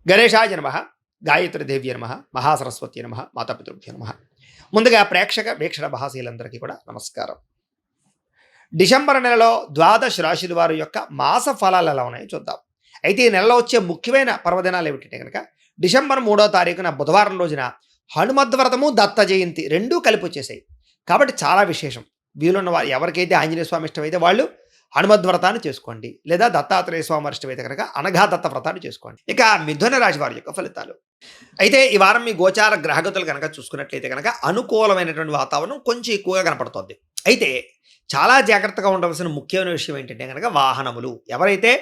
గణేశాయ నమః, గాయత్రీదేవ్యై నమః, మహాసరస్వత్యై నమః, మాతాపితృభ్యో నమః. ముందుగా ప్రేక్షక వీక్షణ మహాశీలందరికీ కూడా నమస్కారం. డిసెంబర్ నెలలో ద్వాదశ రాశుల వారి యొక్క మాస ఫలాలు ఎలా ఉన్నాయో చూద్దాం. అయితే ఈ నెలలో వచ్చే ముఖ్యమైన పర్వదినాలు ఏమిటంటే కనుక డిసెంబర్ 3వ తారీఖున బుధవారం రోజున హనుమద్ వ్రతము, దత్త జయంతి రెండూ కలిపి వచ్చేసాయి. కాబట్టి చాలా విశేషం. వీలున్న వారు ఎవరికైతే ఆంజనేయ స్వామి ఇష్టమైతే వాళ్ళు హనుమద్ వ్రతాన్ని చేసుకోండి, లేదా దత్తాత్రేయ స్వామి వారి ఇష్టమైతే కనుక అనఘా దత్త వ్రతాన్ని చేసుకోండి. ఇక మిథున రాశి వారి యొక్క ఫలితాలు. అయితే ఈ వారం మీ గోచార గ్రహగతులు కనుక చూసుకున్నట్లయితే కనుక అనుకూలమైనటువంటి వాతావరణం కొంచెం ఎక్కువగా కనపడుతుంది. అయితే చాలా జాగ్రత్తగా ఉండవలసిన ముఖ్యమైన విషయం ఏంటంటే కనుక వాహనములు. ఎవరైతే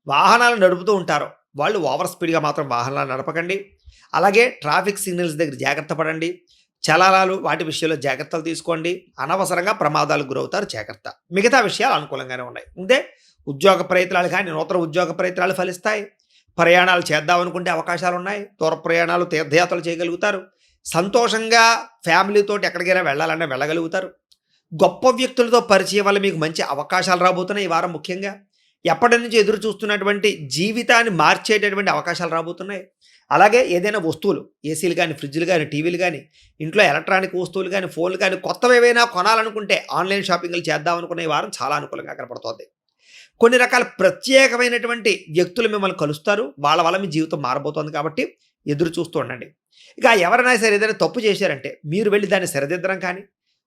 వాహనాలు నడుపుతూ ఉంటారో వాళ్ళు ఓవర్ స్పీడ్గా మాత్రం వాహనాలు నడపకండి. అలాగే ట్రాఫిక్ సిగ్నల్స్ దగ్గర జాగ్రత్త పడండి. చలనాలు వాటి విషయంలో జాగ్రత్తలు తీసుకోండి. అనవసరంగా ప్రమాదాలకు గురవుతారు, జాగ్రత్త. మిగతా విషయాలు అనుకూలంగానే ఉన్నాయి. అంటే ఉద్యోగ ప్రయత్నాలు కానీ నూతన ఉద్యోగ ప్రయత్నాలు ఫలిస్తాయి. ప్రయాణాలు చేద్దామనుకుంటే అవకాశాలు ఉన్నాయి. దూర ప్రయాణాలు, తీర్థయాత్రలు చేయగలుగుతారు. సంతోషంగా ఫ్యామిలీతోటి ఎక్కడికైనా వెళ్ళాలన్నా వెళ్ళగలుగుతారు. గొప్ప వ్యక్తులతో పరిచయం వల్ల మీకు మంచి అవకాశాలు రాబోతున్నాయి. ఈ వారం ముఖ్యంగా ఎప్పటి నుంచి ఎదురు చూస్తున్నటువంటి జీవితాన్ని మార్చేటటువంటి అవకాశాలు రాబోతున్నాయి. అలాగే ఏదైనా వస్తువులు, ఏసీలు కానీ, ఫ్రిడ్జ్లు కానీ, టీవీలు కానీ, ఇంట్లో ఎలక్ట్రానిక్ వస్తువులు కానీ, ఫోన్లు కానీ కొత్తవి ఏవైనా కొనాలనుకుంటే ఆన్లైన్ షాపింగ్లు చేద్దాం అనుకునే ఈ వారం చాలా అనుకూలంగా కనపడుతోంది. కొన్ని రకాల ప్రత్యేకమైనటువంటి వ్యక్తులు మిమ్మల్ని కలుస్తారు. వాళ్ళ వల్ల మీ జీవితం మారబోతోంది. కాబట్టి ఎదురు చూస్తూ ఉండండి. ఇక ఎవరైనా సరే ఏదైనా తప్పు చేశారంటే మీరు వెళ్ళి దాన్ని సరిదిద్దడం కానీ,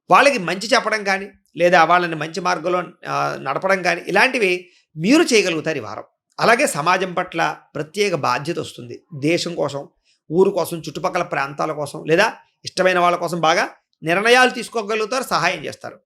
వాళ్ళకి మంచి చెప్పడం కానీ, లేదా వాళ్ళని మంచి మార్గంలో నడపడం కానీ ఇలాంటివి మీరు చేయగలుగుతారు ఈ వారం. అలాగే సమాజం పట్ల ప్రత్యేక బాధ్యత వస్తుంది. దేశం కోసం, ఊరు కోసం, చుట్టుపక్కల ప్రాంతాల కోసం, లేదా ఇష్టమైన వాళ్ళ కోసం బాగా నిర్ణయాలు తీసుకోగలుగుతారు, సహాయం చేస్తారు.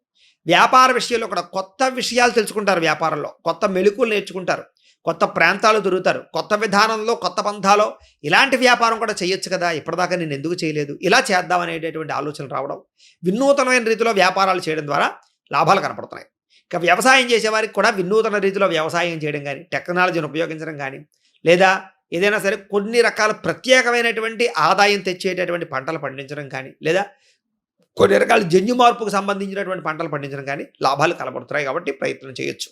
వ్యాపార విషయంలో కూడా కొత్త విషయాలు తెలుసుకుంటారు. వ్యాపారంలో కొత్త మెళుకులు నేర్చుకుంటారు. కొత్త ప్రాంతాలు దొరుకుతారు. కొత్త విధానంలో, కొత్త పంథాలో ఇలాంటి వ్యాపారం కూడా చేయొచ్చు కదా, ఇప్పటిదాకా నేను ఎందుకు చేయలేదు, ఇలా చేద్దాం అనేటటువంటి ఆలోచనలు రావడం, వినూతనమైన రీతిలో వ్యాపారాలు చేయడం ద్వారా లాభాలు కనపడుతున్నాయి. ఇక వ్యవసాయం చేసేవారికి కూడా వినూతన రీతిలో వ్యవసాయం చేయడం కానీ, టెక్నాలజీని ఉపయోగించడం కానీ, లేదా ఏదైనా సరే కొన్ని రకాల ప్రత్యేకమైనటువంటి ఆదాయం తెచ్చేటటువంటి పంటలు పండించడం కానీ, లేదా కొన్ని రకాల జన్యు మార్పుకు సంబంధించినటువంటి పంటలు పండించడం కానీ లాభాలు కనబడుతున్నాయి. కాబట్టి ప్రయత్నం చేయొచ్చు.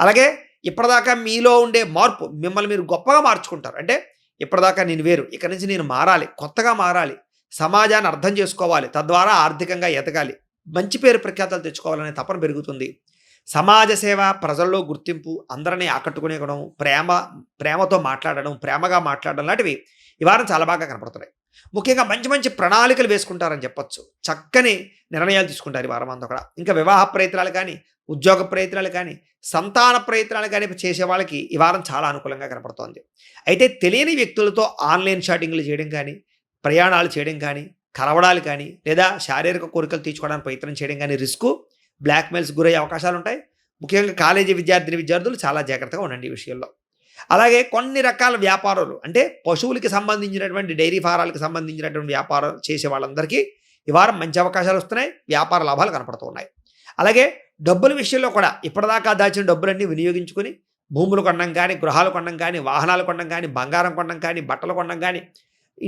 అలాగే ఇప్పటిదాకా మీలో ఉండే మార్పు మిమ్మల్ని మీరు గొప్పగా మార్చుకుంటారు. అంటే ఇప్పటిదాకా నేను వేరు, ఇక్కడి నుంచి నేను మారాలి, కొత్తగా మారాలి, సమాజాన్ని అర్థం చేసుకోవాలి, తద్వారా ఆర్థికంగా ఎదగాలి, మంచి పేరు ప్రఖ్యాతలు తెచ్చుకోవాలనే తపన పెరుగుతుంది. సమాజ సేవ, ప్రజల్లో గుర్తింపు, అందరినీ ఆకట్టుకునే గుణం, ప్రేమతో మాట్లాడడం, ప్రేమగా మాట్లాడడం లాంటివి ఈ వారం చాలా బాగా కనపడుతున్నాయి. ముఖ్యంగా మంచి మంచి ప్రణాళికలు వేసుకుంటారని చెప్పొచ్చు. చక్కని నిర్ణయాలు తీసుకుంటారు ఈ వారం అంతా కూడా. ఇంకా వివాహ ప్రయత్నాలు కానీ, ఉద్యోగ ప్రయత్నాలు కానీ, సంతాన ప్రయత్నాలు కానీ చేసే వాళ్ళకి ఈ వారం చాలా అనుకూలంగా కనపడుతోంది. అయితే తెలియని వ్యక్తులతో ఆన్లైన్ షాపింగ్లు చేయడం కానీ, ప్రయాణాలు చేయడం కానీ, కలవడాలు కానీ, లేదా శారీరక కోరికలు తీర్చుకోవడానికి ప్రయత్నం చేయడం కానీ రిస్కు, బ్లాక్మెయిల్స్ గురయ్యే అవకాశాలు ఉంటాయి. ముఖ్యంగా కాలేజీ విద్యార్థులు చాలా జాగ్రత్తగా ఉండండి ఈ విషయంలో. అలాగే కొన్ని రకాల వ్యాపారాలు, అంటే పశువులకి సంబంధించినటువంటి డైరీ ఫారాలకు సంబంధించినటువంటి వ్యాపారం చేసే వాళ్ళందరికీ ఈ వారం మంచి అవకాశాలు వస్తున్నాయి. వ్యాపార లాభాలు కనపడుతూ ఉన్నాయి. అలాగే డబ్బుల విషయంలో కూడా ఇప్పటిదాకా దాచిన డబ్బులన్నీ వినియోగించుకొని భూములు కొనడం కానీ, గృహాలు కొనడం కానీ, వాహనాలు కొనడం కానీ, బంగారం కొనడం కానీ, బట్టలు కొనడం కానీ,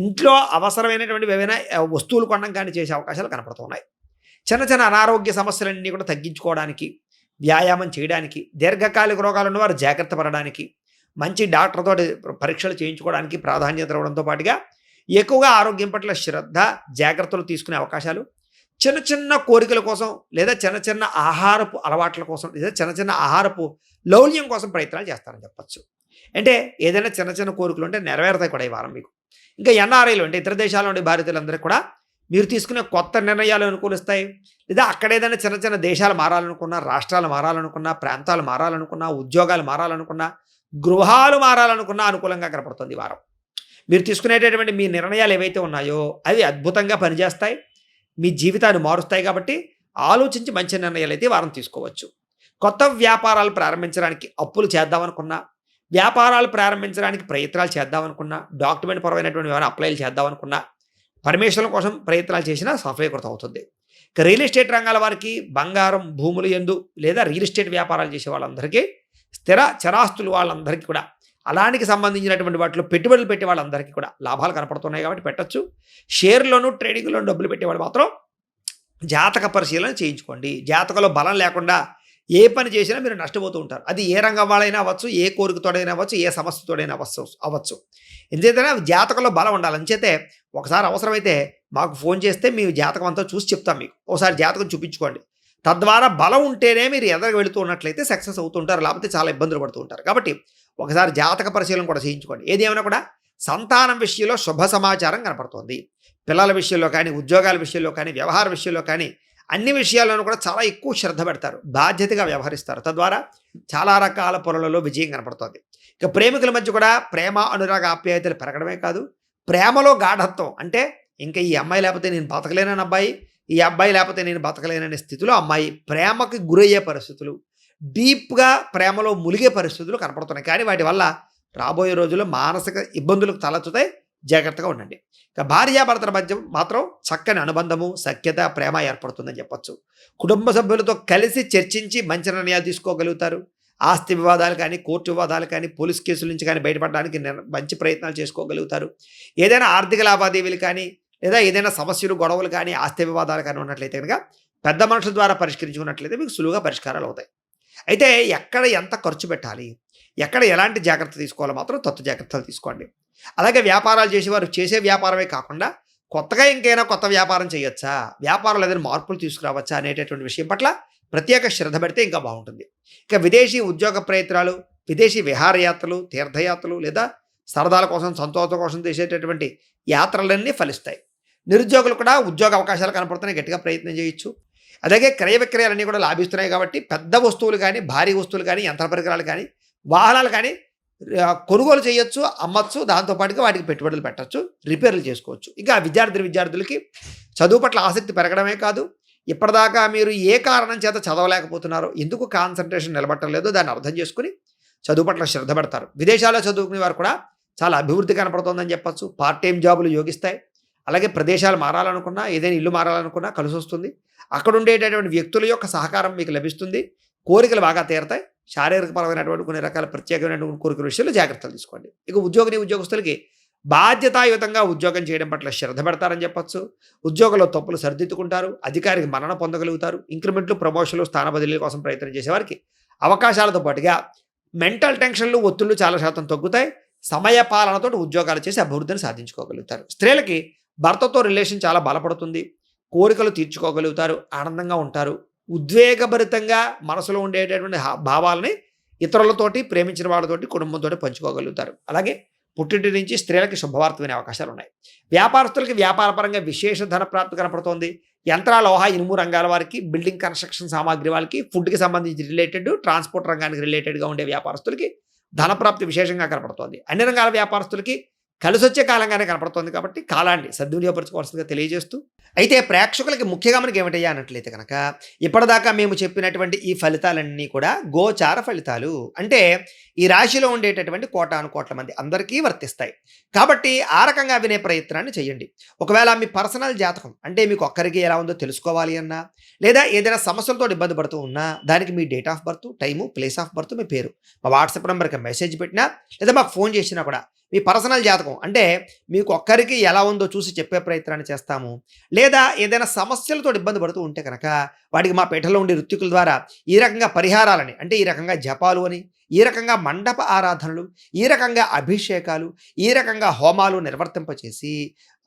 ఇంట్లో అవసరమైనటువంటి ఏవైనా వస్తువులు కొనడం కానీ చేసే అవకాశాలు కనపడుతున్నాయి. చిన్న చిన్న అనారోగ్య సమస్యలన్నీ కూడా తగ్గించుకోవడానికి, వ్యాయామం చేయడానికి, దీర్ఘకాలిక రోగాలు ఉన్నవారు జాగ్రత్త పడడానికి, మంచి డాక్టర్తో పరీక్షలు చేయించుకోవడానికి ప్రాధాన్యత ఇవ్వడంతో పాటుగా ఎక్కువగా ఆరోగ్యం పట్ల శ్రద్ధ, జాగ్రత్తలు తీసుకునే అవకాశాలు, చిన్న చిన్న కోరికల కోసం, లేదా చిన్న చిన్న ఆహారపు అలవాట్ల కోసం, లేదా చిన్న చిన్న ఆహారపు లౌల్యం కోసం ప్రయత్నాలు చేస్తారని చెప్పచ్చు. అంటే ఏదైనా చిన్న చిన్న కోరికలు ఉంటే నెరవేరుతాయి కూడా ఈ వారం మీకు. ఇంకా ఎన్ఆర్ఐలు అంటే ఇతర దేశాల్లో ఉండే భారతీయులందరికీ కూడా మీరు తీసుకునే కొత్త నిర్ణయాలు అనుకూలిస్తాయి. లేదా అక్కడ ఏదైనా చిన్న చిన్న దేశాలు మారాలనుకున్నా, రాష్ట్రాలు మారాలనుకున్నా, ప్రాంతాలు మారాలనుకున్నా, ఉద్యోగాలు మారాలనుకున్నా, గృహాలు మారాలనుకున్నా అనుకూలంగా కనపడుతుంది ఈ వారం. మీరు తీసుకునేటటువంటి మీ నిర్ణయాలు ఏవైతే ఉన్నాయో అవి అద్భుతంగా పనిచేస్తాయి, మీ జీవితాన్ని మారుస్తాయి. కాబట్టి ఆలోచించి మంచి నిర్ణయాలు అయితే వారం తీసుకోవచ్చు. కొత్త వ్యాపారాలు ప్రారంభించడానికి అప్పులు చేద్దామనుకున్నా, వ్యాపారాలు ప్రారంభించడానికి ప్రయత్నాలు చేద్దామనుకున్నా, డాక్యుమెంట్ పరమైనటువంటి ఏమైనా అప్లైలు చేద్దామనుకున్నా, పర్మిషన్ల కోసం ప్రయత్నాలు చేసినా సఫలీకృతం అవుతుంది. ఇక రియల్ ఎస్టేట్ రంగాల వారికి బంగారం, భూములు యందు, లేదా రియల్ ఎస్టేట్ వ్యాపారాలు చేసే వాళ్ళందరికీ, స్థిర చరాస్తులు వాళ్ళందరికీ కూడా, అలానికి సంబంధించినటువంటి వాటిలో పెట్టుబడులు పెట్టే వాళ్ళందరికీ కూడా లాభాలు కనపడుతున్నాయి. కాబట్టి పెట్టచ్చు. షేర్లోను, ట్రేడింగ్లోను డబ్బులు పెట్టేవాళ్ళు మాత్రం జాతక పరిశీలన చేయించుకోండి. జాతకంలో బలం లేకుండా ఏ పని చేసినా మీరు నష్టపోతూ ఉంటారు. అది ఏ రంగం వాళ్ళైనా అవ్వచ్చు, ఏ కోరికతోడైనా అవ్వచ్చు, ఏ సమస్యతోడైనా అవ్వచ్చు. ఎందుచేతనే జాతకంలో బలం ఉండాలి. అంచేతే ఒకసారి అవసరమైతే మాకు ఫోన్ చేస్తే మీ జాతకం అంతా చూసి చెప్తాం మీకు. ఒకసారి జాతకం చూపించుకోండి. తద్వారా బలం ఉంటేనే మీరు ఎదరికి వెళుతూ ఉన్నట్లయితే సక్సెస్ అవుతూ ఉంటారు. లేకపోతే చాలా ఇబ్బందులు పడుతూ ఉంటారు. కాబట్టి ఒకసారి జాతక పరిశీలన కూడా చేయించుకోండి. ఏది ఏమైనా కూడా సంతానం విషయంలో శుభ సమాచారం కనపడుతోంది. పిల్లల విషయంలో కానీ, ఉద్యోగాల విషయంలో కానీ, వ్యవహార విషయంలో కానీ అన్ని విషయాల్లోనూ కూడా చాలా ఎక్కువ శ్రద్ధ పెడతారు. బాధ్యతగా వ్యవహరిస్తారు. తద్వారా చాలా రకాల పనులలో విజయం కనపడుతోంది. ఇక ప్రేమికుల మధ్య కూడా ప్రేమ, అనురాగ, ఆప్యాయతలు పెరగడమే కాదు, ప్రేమలో గాఢత్వం అంటే ఇంకా ఈ అమ్మాయి లేకపోతే నేను బతకలేనని అబ్బాయి, ఈ అబ్బాయి లేకపోతే నేను బతకలేననే స్థితిలో అమ్మాయి ప్రేమకి గురయ్యే పరిస్థితులు, డీప్‌గా ప్రేమలో ములిగే పరిస్థితులు కనపడుతున్నాయి. కానీ వాటి వల్ల రాబోయే రోజుల్లో మానసిక ఇబ్బందులకు తలెత్తుతాయి. జాగ్రత్తగా ఉండండి. ఇక భార్యాభర్తల మధ్య మాత్రం చక్కని అనుబంధము, సఖ్యత, ప్రేమ ఏర్పడుతుందని చెప్పొచ్చు. కుటుంబ సభ్యులతో కలిసి చర్చించి మంచి నిర్ణయాలు తీసుకోగలుగుతారు. ఆస్తి వివాదాలు కానీ, కోర్టు వివాదాలు కానీ, పోలీస్ కేసుల నుంచి కానీ బయటపడడానికి మంచి ప్రయత్నాలు చేసుకోగలుగుతారు. ఏదైనా ఆర్థిక లావాదేవీలు కానీ, లేదా ఏదైనా సమస్యలు, గొడవలు కానీ, ఆస్తి వివాదాలు కానీ ఉన్నట్లయితే కనుక పెద్ద మనుషుల ద్వారా పరిష్కరించుకున్నట్లయితే మీకు సులువుగా పరిష్కారాలు అవుతాయి. అయితే ఎక్కడ ఎంత ఖర్చు పెట్టాలి, ఎక్కడ ఎలాంటి జాగ్రత్త తీసుకోవాలో మాత్రం తత్తు జాగ్రత్తలు తీసుకోండి. అలాగే వ్యాపారాలు చేసేవారు చేసే వ్యాపారమే కాకుండా కొత్తగా ఇంకైనా కొత్త వ్యాపారం చేయొచ్చా, వ్యాపారంలో ఏదైనా మార్పులు తీసుకురావచ్చా అనేటటువంటి విషయం పట్ల ప్రత్యేక శ్రద్ధ పెడితే ఇంకా బాగుంటుంది. ఇక విదేశీ ఉద్యోగ ప్రయత్నాలు, విదేశీ విహారయాత్రలు, తీర్థయాత్రలు లేదా సరదాల కోసం, సంతోషం కోసం చేసేటటువంటి యాత్రలన్నీ ఫలిస్తాయి. నిరుద్యోగులు కూడా ఉద్యోగ అవకాశాలు కనపడుతున్నాయి, గట్టిగా ప్రయత్నం చేయొచ్చు. అలాగే క్రయ విక్రయాలన్నీ కూడా లాభిస్తున్నాయి కాబట్టి పెద్ద వస్తువులు కానీ, భారీ వస్తువులు కానీ, యంత్ర పరికరాలు కానీ, వాహనాలు కానీ కొనుగోలు చేయొచ్చు, అమ్మచ్చు. దాంతోపాటుగా వాటికి పెట్టుబడులు పెట్టచ్చు, రిపేర్లు చేసుకోవచ్చు. ఇంకా విద్యార్థులకి చదువు పట్ల ఆసక్తి పెరగడమే కాదు, ఇప్పటిదాకా మీరు ఏ కారణం చేత చదవలేకపోతున్నారో, ఎందుకు కాన్సన్ట్రేషన్ నిలబట్టలేదో దాన్ని అర్థం చేసుకుని చదువు పట్ల శ్రద్ధ పెడతారు. విదేశాల్లో చదువుకునే వారు కూడా చాలా అభివృద్ధి కనపడుతుందని చెప్పచ్చు. పార్ట్ టైం జాబులు యోగిస్తాయి. అలాగే ప్రదేశాలు మారాలనుకున్నా, ఏదైనా ఇల్లు మారాలనుకున్నా కలిసి వస్తుంది. అక్కడ ఉండేటటువంటి వ్యక్తుల యొక్క సహకారం మీకు లభిస్తుంది. కోరికలు బాగా తీరతాయి. శారీరకపరమైనటువంటి కొన్ని రకాల ప్రత్యేకమైనటువంటి కోరికల విషయంలో జాగ్రత్తలు తీసుకోండి. ఇక ఉద్యోగస్తులకి బాధ్యతాయుతంగా ఉద్యోగం చేయడం పట్ల శ్రద్ధ పెడతారని చెప్పచ్చు. ఉద్యోగంలో తప్పులు సరిదిద్దుకుంటారు. అధికారికి మన్నన పొందగలుగుతారు. ఇంక్రిమెంట్లు, ప్రమోషన్లు, స్థాన బదిలీల కోసం ప్రయత్నం చేసేవారికి అవకాశాలతో పాటుగా మెంటల్ టెన్షన్లు, ఒత్తిళ్లు చాలా శాతం తగ్గుతాయి. సమయ పాలనతో ఉద్యోగాలు చేసి అభివృద్ధిని సాధించుకోగలుగుతారు. స్త్రీలకి భర్తతో రిలేషన్ చాలా బలపడుతుంది. కోరికలు తీర్చుకోగలుగుతారు. ఆనందంగా ఉంటారు. ఉద్వేగభరితంగా మనసులో ఉండేటటువంటి భావాలని ఇతరులతోటి, ప్రేమించిన వాళ్ళతోటి, కుటుంబంతో పంచుకోగలుగుతారు. అలాగే పుట్టింటి నుంచి స్త్రీలకి శుభవార్త వినే అవకాశాలు ఉన్నాయి. వ్యాపారస్తులకి వ్యాపారపరంగా విశేష ధన ప్రాప్తి కనపడుతోంది. యంత్ర, లోహ, ఇనుము రంగాల వారికి, బిల్డింగ్ కన్స్ట్రక్షన్ సామాగ్రి వాళ్ళకి, ఫుడ్కి సంబంధించి రిలేటెడ్, ట్రాన్స్పోర్ట్ రంగానికి రిలేటెడ్గా ఉండే వ్యాపారస్తులకి ధనప్రాప్తి విశేషంగా కనపడుతోంది. అన్ని రంగాల వ్యాపారస్తులకి కలిసొచ్చే కాలంగానే కనపడుతోంది. కాబట్టి కాలాన్ని సద్వినియోగపరచుకోవాల్సిందిగా తెలియజేస్తూ, అయితే ప్రేక్షకులకి ముఖ్యంగా మనకి ఏమిటయ్యా అన్నట్లయితే కనుక ఇప్పటిదాకా మేము చెప్పినటువంటి ఈ ఫలితాలన్నీ కూడా గోచార ఫలితాలు. అంటే ఈ రాశిలో ఉండేటటువంటి కోటాను కోట్ల మంది అందరికీ వర్తిస్తాయి. కాబట్టి ఆ రకంగా వినే ప్రయత్నాన్ని చేయండి. ఒకవేళ మీ పర్సనల్ జాతకం అంటే మీకు ఒక్కరికి ఎలా ఉందో తెలుసుకోవాలి అన్నా, లేదా ఏదైనా సమస్యలతో ఇబ్బంది పడుతూ ఉన్నా, దానికి మీ date of birth, time, place of birth, మీ పేరు మా వాట్సాప్ నెంబర్కి మెసేజ్ పెట్టినా, లేదా మాకు ఫోన్ చేసినా కూడా మీ పర్సనల్ జాతకం అంటే మీకు ఒక్కరికి ఎలా ఉందో చూసి చెప్పే ప్రయత్నాన్ని చేస్తాము. లేదా ఏదైనా సమస్యలతో ఇబ్బంది పడుతూ ఉంటే కనుక వాటికి మా పీఠంలో ఉండే ఋత్వికుల ద్వారా ఈ రకంగా పరిహారాలని, అంటే ఈ రకంగా జపాలు అని, ఈ రకంగా మండప ఆరాధనలు, ఈ రకంగా అభిషేకాలు, ఈ రకంగా హోమాలు నిర్వర్తింపచేసి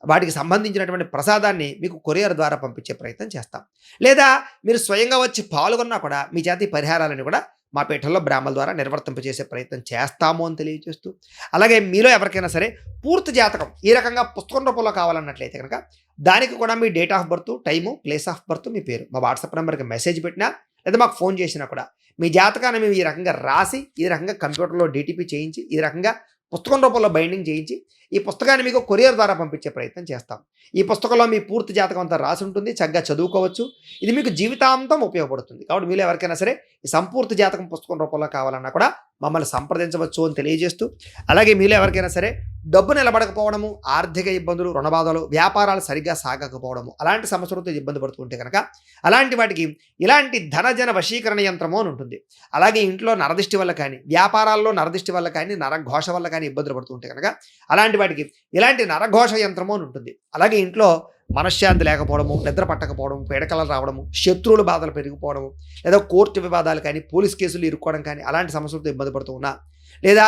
వాటికి సంబంధించినటువంటి ప్రసాదాన్ని మీకు కొరియర్ ద్వారా పంపించే ప్రయత్నం చేస్తాం. లేదా మీరు స్వయంగా వచ్చి పాల్గొన్నా కూడా మీ చేత ఈ పరిహారాలని కూడా మా పీఠంలో బ్రాహ్మల ద్వారా నిర్వర్తింపజేసే ప్రయత్నం చేస్తాము అని తెలియజేస్తూ, అలాగే మీలో ఎవరికైనా సరే పూర్తి జాతకం ఈ రకంగా పుస్తకం రూపంలో కావాలన్నట్లయితే కనుక దానికి కూడా మీ date of birth, time, place of birth, మీ పేరు మా వాట్సాప్ నెంబర్కి మెసేజ్ పెట్టినా, లేదా మాకు ఫోన్ చేసినా కూడా మీ జాతకాన్ని మేము ఈ రకంగా రాసి, ఈ రకంగా కంప్యూటర్లో డిటిపి చేయించి, ఈ రకంగా పుస్తకం రూపంలో బైండింగ్ చేయించి ఈ పుస్తకాన్ని మీకు కొరియర్ ద్వారా పంపించే ప్రయత్నం చేస్తాం. ఈ పుస్తకంలో మీ పూర్తి జాతకం అంతా రాసి ఉంటుంది. చక్కగా చదువుకోవచ్చు. ఇది మీకు జీవితాంతం ఉపయోగపడుతుంది. కాబట్టి మీరు ఎవరికైనా సరే ఈ సంపూర్తి జాతకం పుస్తకం రూపంలో కావాలన్నా కూడా మమ్మల్ని సంప్రదించవచ్చు అని తెలియజేస్తూ, అలాగే మీలో ఎవరికైనా సరే డబ్బు నిలబడకపోవడము, ఆర్థిక ఇబ్బందులు, రుణబాధలు, వ్యాపారాలు సరిగ్గా సాగకపోవడము, అలాంటి సమస్యలతో ఇబ్బంది పడుతుంటే కనుక అలాంటి వాటికి ఇలాంటి ధనజన వశీకరణ యంత్రము అని ఉంటుంది. అలాగే ఇంట్లో నరదిష్టి వల్ల కానీ, వ్యాపారాల్లో నరదిష్టి వల్ల కానీ, నరఘోష వల్ల కానీ ఇబ్బందులు పడుతుంటే కనుక అలాంటి వాటికి ఇలాంటి నరఘోష యంత్రము అని ఉంటుంది. అలాగే ఇంట్లో మనశ్శాంతి లేకపోవడము, నిద్ర పట్టకపోవడం, పీడకలలు రావడము, శత్రువుల బాధలు పెరిగిపోవడము, లేదా కోర్టు వివాదాలు కానీ, పోలీస్ కేసులు ఇరుక్కోవడం కానీ అలాంటి సమస్యలతో ఇబ్బంది పడుతూ ఉన్నా, లేదా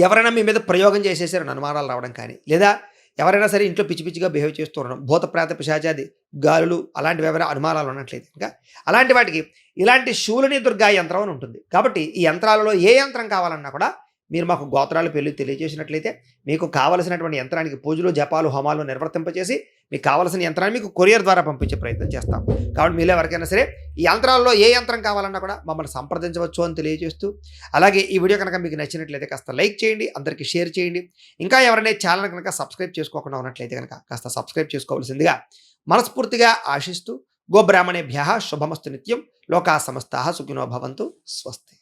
ఎవరైనా మీ మీద ప్రయోగం చేసేసారని అనుమానాలు రావడం కానీ, లేదా ఎవరైనా సరే ఇంట్లో పిచ్చి పిచ్చిగా బిహేవ్ చేస్తూ ఉండడం, భూత ప్రేత పిశాచాది గాలులు అలాంటివి ఎవరైనా అనుమానాలు ఉన్నట్లయితే ఇంకా అలాంటి వాటికి ఇలాంటి శూలిని దుర్గా యంత్రం అని ఉంటుంది. కాబట్టి ఈ యంత్రాలలో ఏ యంత్రం కావాలన్నా కూడా మీరు మాకు గోత్రాలు పేర్లు తెలియజేసినట్లయితే మీకు కావలసినటువంటి యంత్రానికి పూజలు, జపాలు, హోమాలు నిర్వర్తింపచేసి మీకు కావలసిన యంత్రాన్ని మీకు కొరియర్ ద్వారా పంపించే ప్రయత్నం చేస్తాం. కాబట్టి మీలో ఎవరికైనా సరే ఈ యంత్రాల్లో ఏ యంత్రం కావాలన్నా కూడా మమ్మల్ని సంప్రదించవచ్చు అని తెలియజేస్తూ, అలాగే ఈ వీడియో కనుక మీకు నచ్చినట్లయితే కాస్త లైక్ చేయండి, అందరికీ షేర్ చేయండి. ఇంకా ఎవరైనా ఛానల్ కనుక సబ్స్క్రైబ్ చేసుకోకుండా ఉన్నట్లయితే కనుక కాస్త సబ్స్క్రైబ్ చేసుకోవాల్సిందిగా మనస్ఫూర్తిగా ఆశిస్తూ, గోబ్రాహ్మణేభ్యః శుభమస్తు నిత్యం, లోకా సమస్తాః సుఖినో భవంతు, స్వస్తి.